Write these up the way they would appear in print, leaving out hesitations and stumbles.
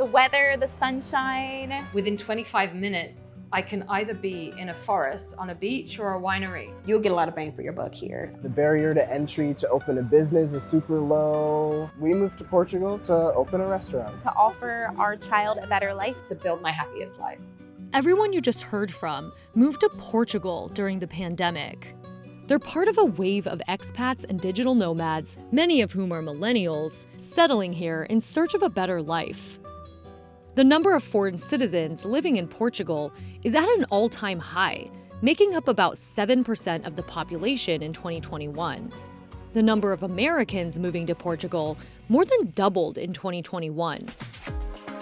The weather, the sunshine. Within 25 minutes, I can either be in a forest, on a beach, or a winery. You'll get a lot of bang for your buck here. The barrier to entry to open a business is super low. We moved to Portugal to open a restaurant. To offer our child a better life. To build my happiest life. Everyone you just heard from moved to Portugal during the pandemic. They're part of a wave of expats and digital nomads, many of whom are millennials, settling here in search of a better life. The number of foreign citizens living in Portugal is at an all-time high, making up about 7% of the population in 2021. The number of Americans moving to Portugal more than doubled in 2021.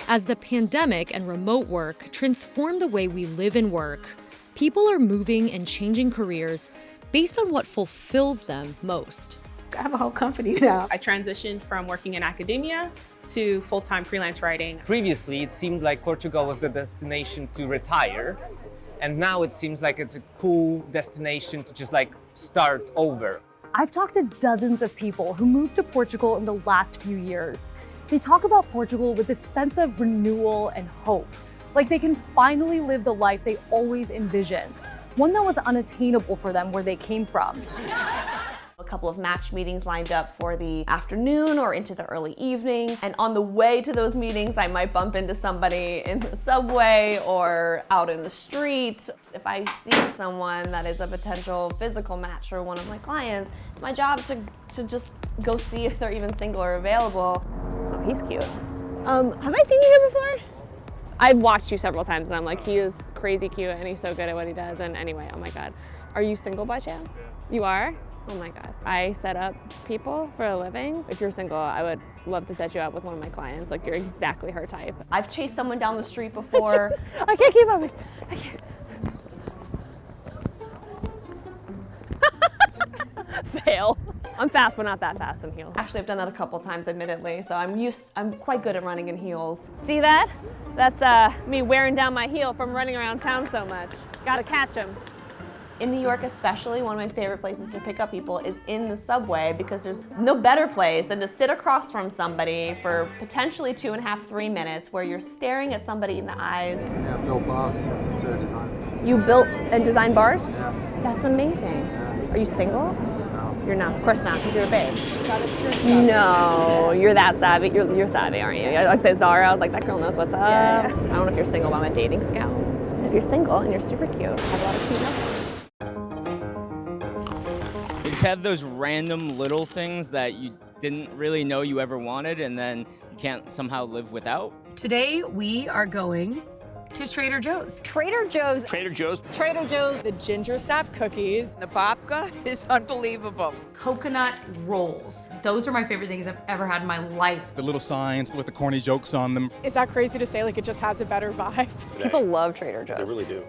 As the pandemic and remote work transform the way we live and work, people are moving and changing careers based on what fulfills them most. I have a whole company now. I transitioned from working in academia to full-time freelance writing. Previously, it seemed like Portugal was the destination to retire, and now it seems like it's a cool destination to just like start over. I've talked to dozens of people who moved to Portugal in the last few years. They talk about Portugal with this sense of renewal and hope, like they can finally live the life they always envisioned, one that was unattainable for them where they came from. A couple of match meetings lined up for the afternoon or into the early evening. And on the way to those meetings, I might bump into somebody in the subway or out in the street. If I see someone that is a potential physical match for one of my clients, it's my job to just go see if they're even single or available. Oh, he's cute. Have I seen you here before? I've watched you several times and I'm like, he is crazy cute and he's so good at what he does. And anyway, oh my God. Are you single by chance? You are? Oh my God. I set up people for a living. If you're single, I would love to set you up with one of my clients. Like, you're exactly her type. I've chased someone down the street before. I can't keep up with, I can't. Fail. I'm fast, but not that fast in heels. Actually, I've done that a couple times, admittedly, so I'm quite good at running in heels. See that? That's me wearing down my heel from running around town so much. Gotta catch him. In New York especially, one of my favorite places to pick up people is in the subway because there's no better place than to sit across from somebody for potentially 2.5, 3 minutes where you're staring at somebody in the eyes. Yeah, I built bars, interior design. You built and designed bars? Yeah. That's amazing. Yeah. Are you single? No. You're not, of course not, because you're a babe. No, you're that savvy. You're savvy, aren't you? I like say Zara, I was like, that girl knows what's up. Yeah. I don't know if you're single, but I'm a dating scout. If you're single and you're super cute, I have a lot of cute numbers. You just have those random little things that you didn't really know you ever wanted and then you can't somehow live without. Today, we are going to Trader Joe's. Trader Joe's. Trader Joe's. Trader Joe's. The ginger snap cookies. The babka is unbelievable. Coconut rolls. Those are my favorite things I've ever had in my life. The little signs with the corny jokes on them. Is that crazy to say? Like, it just has a better vibe. People love Trader Joe's. They really do.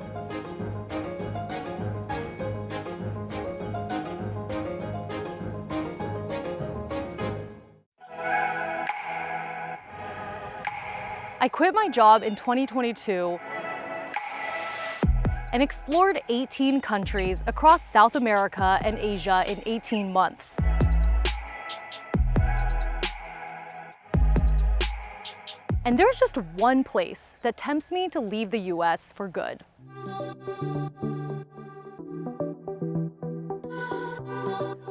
I quit my job in 2022 and explored 18 countries across South America and Asia in 18 months. And there's just one place that tempts me to leave the US for good.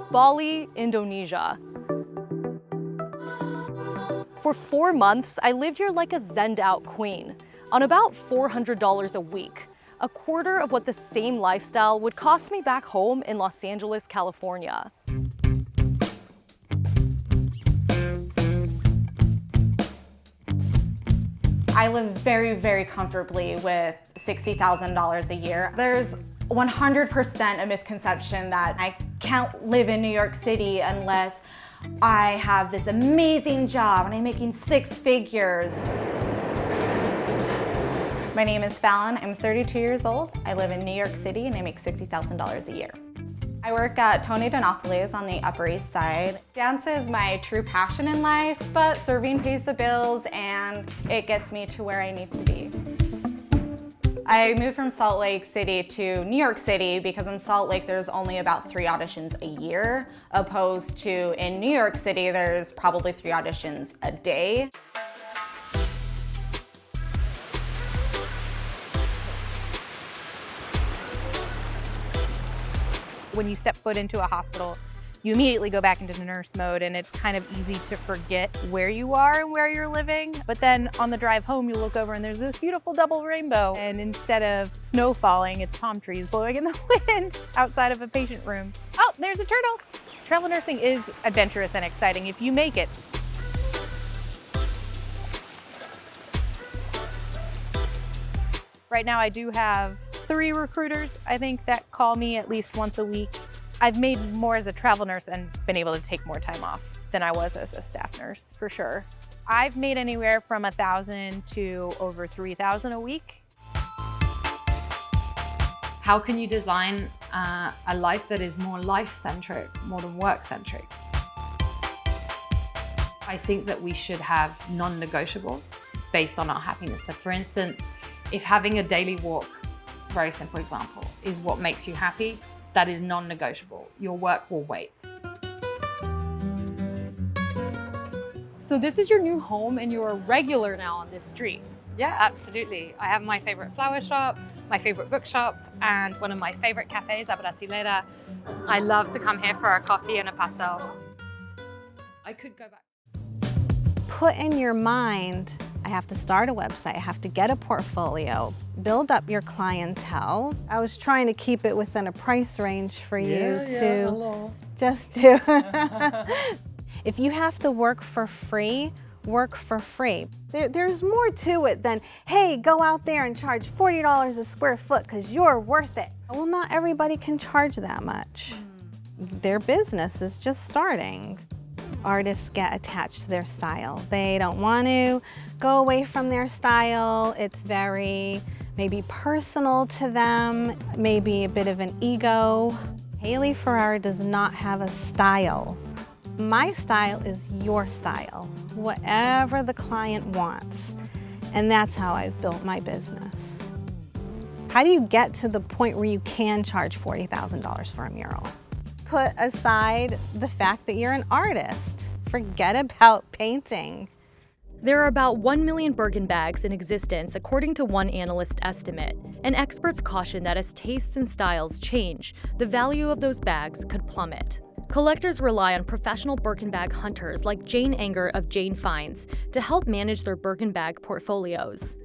Bali, Indonesia. For 4 months, I lived here like a zenned-out queen, on about $400 a week, a quarter of what the same lifestyle would cost me back home in Los Angeles, California. I live very, very comfortably with $60,000 a year. There's 100% a misconception that I can't live in New York City unless I have this amazing job and I'm making 6 figures. My name is Fallon. I'm 32 years old. I live in New York City and I make $60,000 a year. I work at Tony Donofrio's on the Upper East Side. Dance is my true passion in life, but serving pays the bills and it gets me to where I need to be. I moved from Salt Lake City to New York City because in Salt Lake there's only about 3 auditions a year, opposed to in New York City there's probably 3 auditions a day. when you step foot into a hospital, you immediately go back into nurse mode, and it's kind of easy to forget where you are and where you're living. But then on the drive home, you look over and there's this beautiful double rainbow. And instead of snow falling, it's palm trees blowing in the wind outside of a patient room. Oh, there's a turtle. Travel nursing is adventurous and exciting if you make it. Right now I do have 3 recruiters, I think, that call me at least once a week. I've made more as a travel nurse and been able to take more time off than I was as a staff nurse, for sure. I've made anywhere from 1,000 to over 3,000 a week. How can you design a life that is more life-centric, more than work-centric? I think that we should have non-negotiables based on our happiness. So for instance, if having a daily walk, very simple example, is what makes you happy, that is non-negotiable. Your work will wait. So this is your new home and you're a regular now on this street. Yeah, absolutely. I have my favorite flower shop, my favorite bookshop, and one of my favorite cafes, a Brasileira. I love to come here for a coffee and a pastel. I could go back. Put in your mind, I have to start a website, I have to get a portfolio, build up your clientele. I was trying to keep it within a price range for you just to, if you have to work for free, work for free. There's more to it than, hey, go out there and charge $40 a square foot because you're worth it. Well, not everybody can charge that much. Their business is just starting. Artists get attached to their style. They don't want to go away from their style. It's very maybe personal to them, maybe a bit of an ego. Haley Ferrara does not have a style. My style is your style, whatever the client wants. And that's how I've built my business. How do you get to the point where you can charge $40,000 for a mural? Put aside the fact that you're an artist. Forget about painting. There are about 1 million Birkin bags in existence, according to one analyst estimate, and experts caution that as tastes and styles change, the value of those bags could plummet. Collectors rely on professional Birkin bag hunters like Jane Anger of Jane Finds to help manage their Birkin bag portfolios.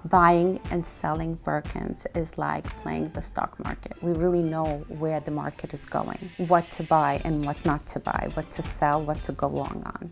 Buying and selling Birkins is like playing the stock market. We really know where the market is going, what to buy and what not to buy, what to sell, what to go long on.